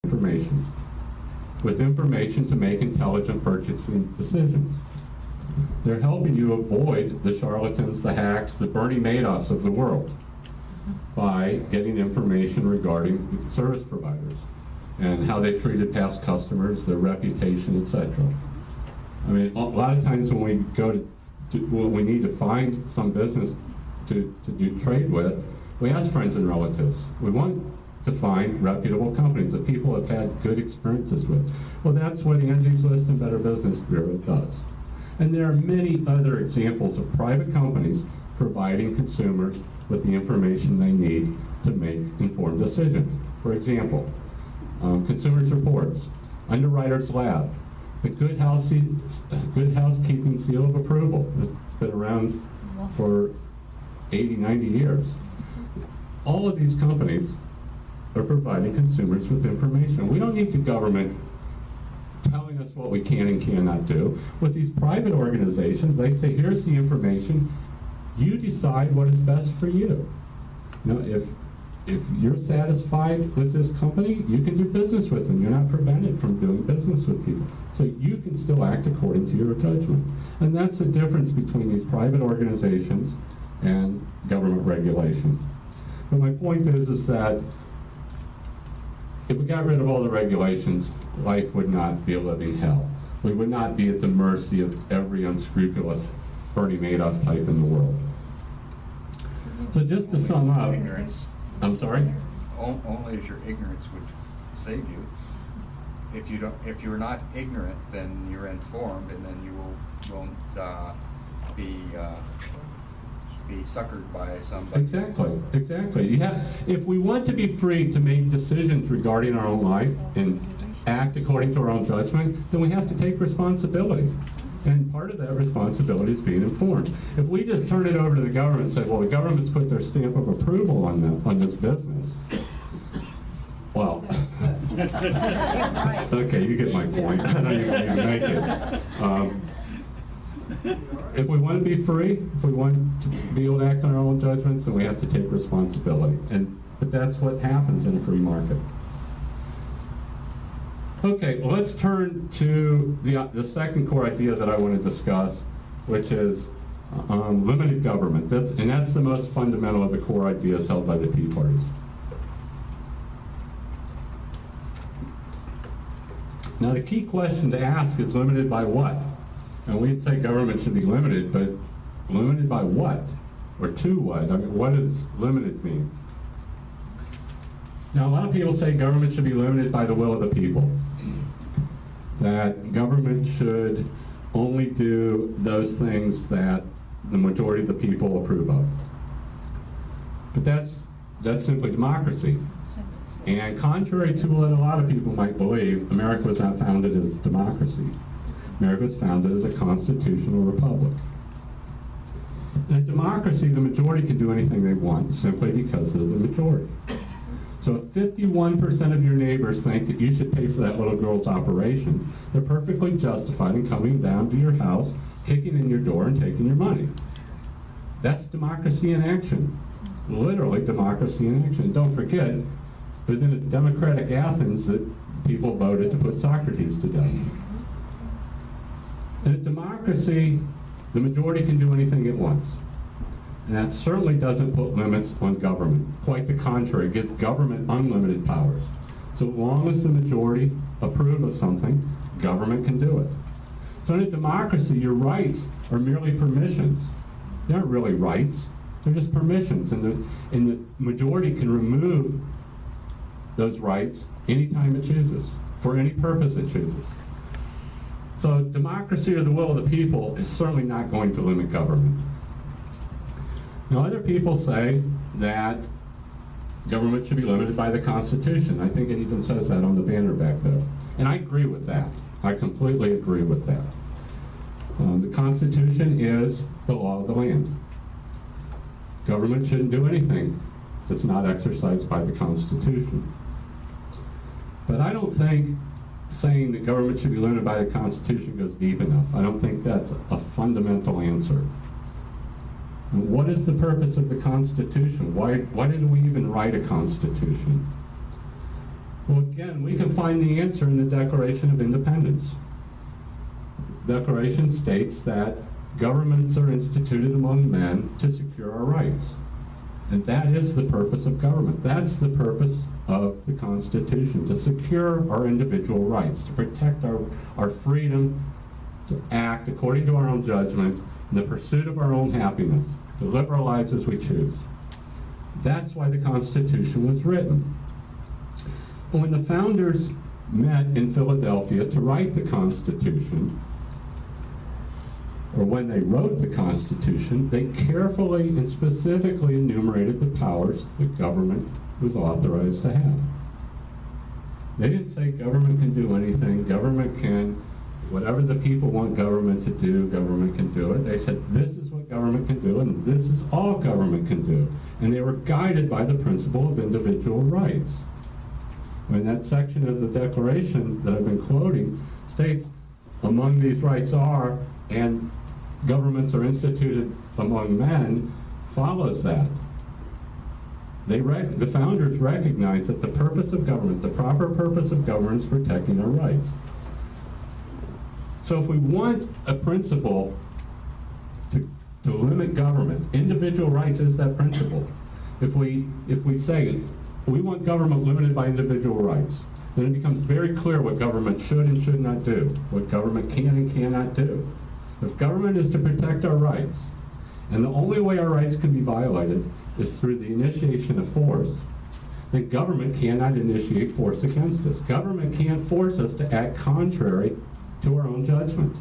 information, with information to make intelligent purchasing decisions. They're helping you avoid the charlatans, the hacks, the Bernie Madoffs of the world by getting information regarding service providers and how they've treated past customers, their reputation, etc. I mean, a lot of times when we go when we need to find some business to do trade with, we ask friends and relatives. We want to find reputable companies that people have had good experiences with. Well, that's what Angie's List and Better Business Bureau does. And there are many other examples of private companies providing consumers with the information they need to make informed decisions. For example, Consumers Reports, Underwriters Lab, the Good Housekeeping Seal of Approval. It's been around for 80, 90 years. All of these companies are providing consumers with information. We don't need the government telling us what we can and cannot do. With these private organizations, they say, here's the information. You decide what is best for you. You know, if you're satisfied with this company, you can do business with them. You're not prevented from doing business with people. So you can still act according to your judgment. And that's the difference between these private organizations and government regulation. But my point is that if we got rid of all the regulations, life would not be a living hell. We would not be at the mercy of every unscrupulous Bernie Madoff type in the world. So just to sum up, ignorance. I'm sorry? Only as your ignorance would save you. If you're not ignorant, then you're informed, and then you won't be suckered by somebody. Exactly. If we want to be free to make decisions regarding our own life and act according to our own judgment, then we have to take responsibility. And part of that responsibility is being informed. If we just turn it over to the government and say, well, the government's put their stamp of approval on this business, well, okay, you get my point. I know you can even make it. If we want to be free, if we want to be able to act on our own judgments, then we have to take responsibility. But that's what happens in a free market. Okay, well, let's turn to the second core idea that I want to discuss, which is limited government. That's the most fundamental of the core ideas held by the Tea Parties. Now, the key question to ask is limited by what? And we'd say government should be limited, but limited by what? Or to what? I mean, what does limited mean? Now, a lot of people say government should be limited by the will of the people. That government should only do those things that the majority of the people approve of. But that's simply democracy. And contrary to what a lot of people might believe, America was not founded as democracy. America was founded as a constitutional republic. In a democracy, the majority can do anything they want simply because they're the majority. So if 51% of your neighbors think that you should pay for that little girl's operation, they're perfectly justified in coming down to your house, kicking in your door, and taking your money. That's democracy in action. Literally democracy in action. And don't forget, it was in a democratic Athens that people voted to put Socrates to death. In a democracy, the majority can do anything it wants. And that certainly doesn't put limits on government. Quite the contrary, it gives government unlimited powers. So long as the majority approve of something, government can do it. So in a democracy, your rights are merely permissions. They aren't really rights, they're just permissions. And the majority can remove those rights anytime it chooses, for any purpose it chooses. So democracy or the will of the people is certainly not going to limit government. Now, other people say that government should be limited by the Constitution. I think it even says that on the banner back there. And I agree with that. I completely agree with that. The Constitution is the law of the land. Government shouldn't do anything that's not exercised by the Constitution. But I don't think saying that government should be limited by the Constitution goes deep enough. I don't think that's a fundamental answer. What is the purpose of the Constitution? Why did we even write a Constitution? Well, again, we can find the answer in the Declaration of Independence. The Declaration states that governments are instituted among men to secure our rights. And that is the purpose of government. That's the purpose of the Constitution, to secure our individual rights, to protect our freedom to act according to our own judgment in the pursuit of our own happiness, to live our lives as we choose. That's why the Constitution was written. When the founders met in Philadelphia to write the Constitution, or when they wrote the Constitution, they carefully and specifically enumerated the powers that government was authorized to have. They didn't say government can do anything, government can, whatever the people want government to do, government can do it. They said this is what government can do and this is all government can do. And they were guided by the principle of individual rights. When that section of the Declaration that I've been quoting states, among these rights are, and governments are instituted among men, follows that. The founders recognized that the purpose of government, the proper purpose of government, is protecting our rights. So if we want a principle to limit government, individual rights is that principle. If we say we want government limited by individual rights, then it becomes very clear what government should and should not do, what government can and cannot do. If government is to protect our rights, and the only way our rights can be violated is through the initiation of force, then government cannot initiate force against us. Government can't force us to act contrary to our own judgment.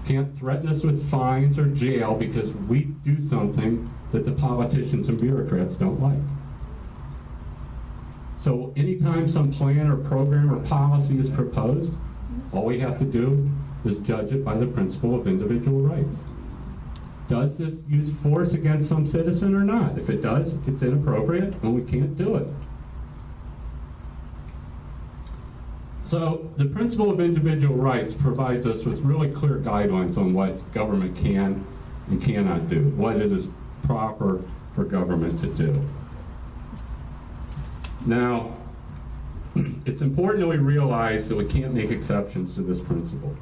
Can't threaten us with fines or jail because we do something that the politicians and bureaucrats don't like. So anytime some plan or program or policy is proposed, all we have to do is judge it by the principle of individual rights. Does this use force against some citizen or not? If it does, it's inappropriate and we can't do it. So the principle of individual rights provides us with really clear guidelines on what government can and cannot do, what it is proper for government to do. Now, it's important that we realize that we can't make exceptions to this principle.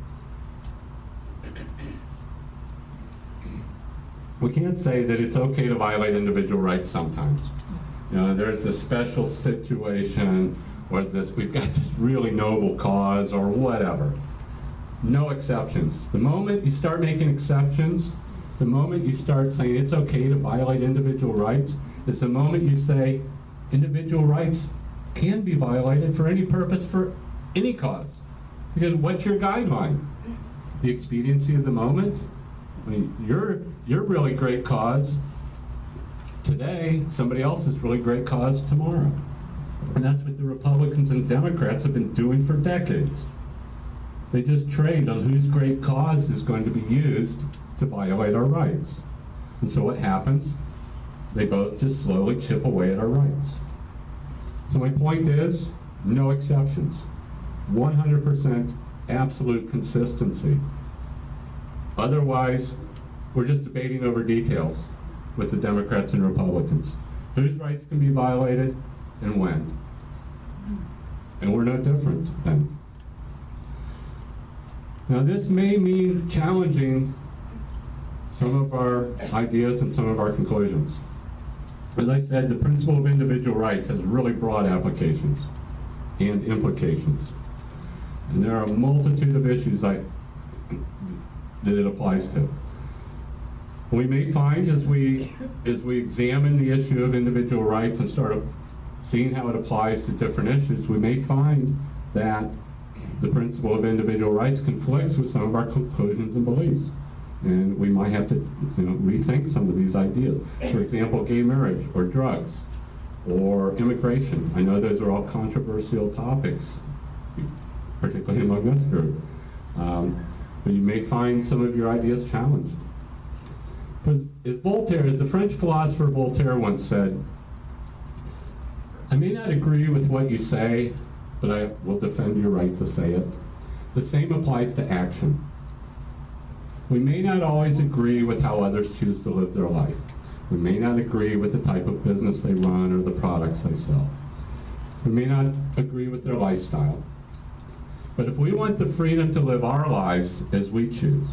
We can't say that it's okay to violate individual rights sometimes. You know, there's a special situation or we've got this really noble cause or whatever. No exceptions. The moment you start making exceptions, the moment you start saying it's okay to violate individual rights, is the moment you say individual rights can be violated for any purpose, for any cause. Because what's your guideline? The expediency of the moment? I mean, your really great cause today, somebody else's really great cause tomorrow. And that's what the Republicans and Democrats have been doing for decades. They just trade on whose great cause is going to be used to violate our rights. And so what happens? They both just slowly chip away at our rights. So my point is, no exceptions. 100% absolute consistency. Otherwise, we're just debating over details with the Democrats and Republicans. Whose rights can be violated and when? And we're no different then. Now this may mean challenging some of our ideas and some of our conclusions. As I said, the principle of individual rights has really broad applications and implications. And there are a multitude of issues that it applies to. We may find as we examine the issue of individual rights and start seeing how it applies to different issues, we may find that the principle of individual rights conflicts with some of our conclusions and beliefs. And we might have to rethink some of these ideas. For example, gay marriage or drugs or immigration. I know those are all controversial topics, particularly among this group. But you may find some of your ideas challenged. As the French philosopher Voltaire once said, I may not agree with what you say, but I will defend your right to say it. The same applies to action. We may not always agree with how others choose to live their life. We may not agree with the type of business they run or the products they sell. We may not agree with their lifestyle. But if we want the freedom to live our lives as we choose,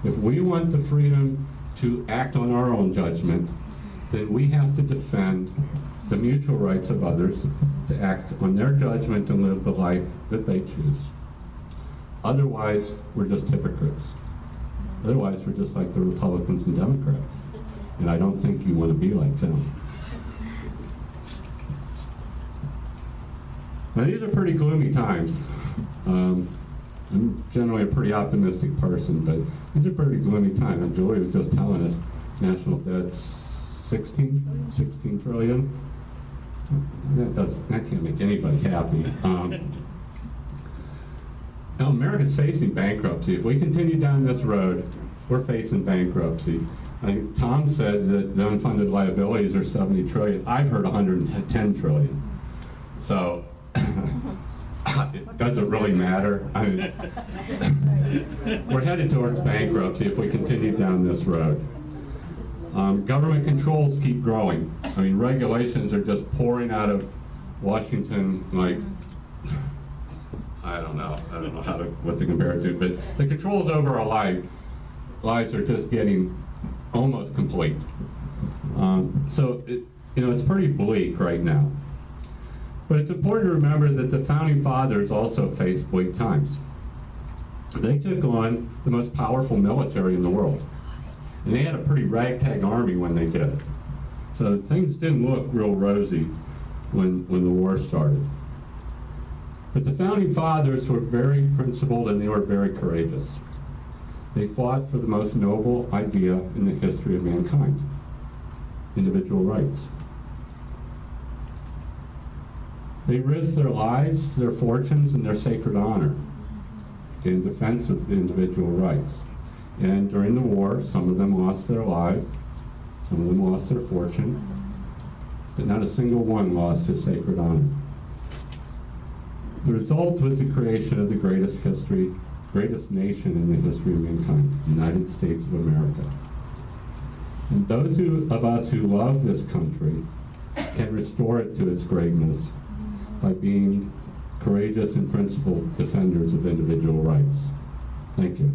if we want the freedom to act on our own judgment, then we have to defend the mutual rights of others to act on their judgment and live the life that they choose. Otherwise, we're just hypocrites. Otherwise, we're just like the Republicans and Democrats. And I don't think you want to be like them. Now, these are pretty gloomy times. I'm generally a pretty optimistic person, but these are pretty gloomy times. And Julie was just telling us national debt's 16 trillion. That can't make anybody happy. Now, America's facing bankruptcy. If we continue down this road, we're facing bankruptcy. I think Tom said that the unfunded liabilities are 70 trillion. I've heard 110 trillion. So does it really matter? I mean, we're headed towards bankruptcy if we continue down this road. Government controls keep growing. I mean, regulations are just pouring out of Washington like, I don't know what to compare it to, but the controls over our lives are just getting almost complete. So it's pretty bleak right now. But it's important to remember that the Founding Fathers also faced bleak times. They took on the most powerful military in the world. And they had a pretty ragtag army when they did it. So things didn't look real rosy when the war started. But the Founding Fathers were very principled and they were very courageous. They fought for the most noble idea in the history of mankind, individual rights. They risked their lives, their fortunes, and their sacred honor in defense of the individual rights. And during the war, some of them lost their lives, some of them lost their fortune, but not a single one lost his sacred honor. The result was the creation of the greatest nation in the history of mankind, the United States of America. And those of us who love this country can restore it to its greatness by being courageous and principled defenders of individual rights. Thank you.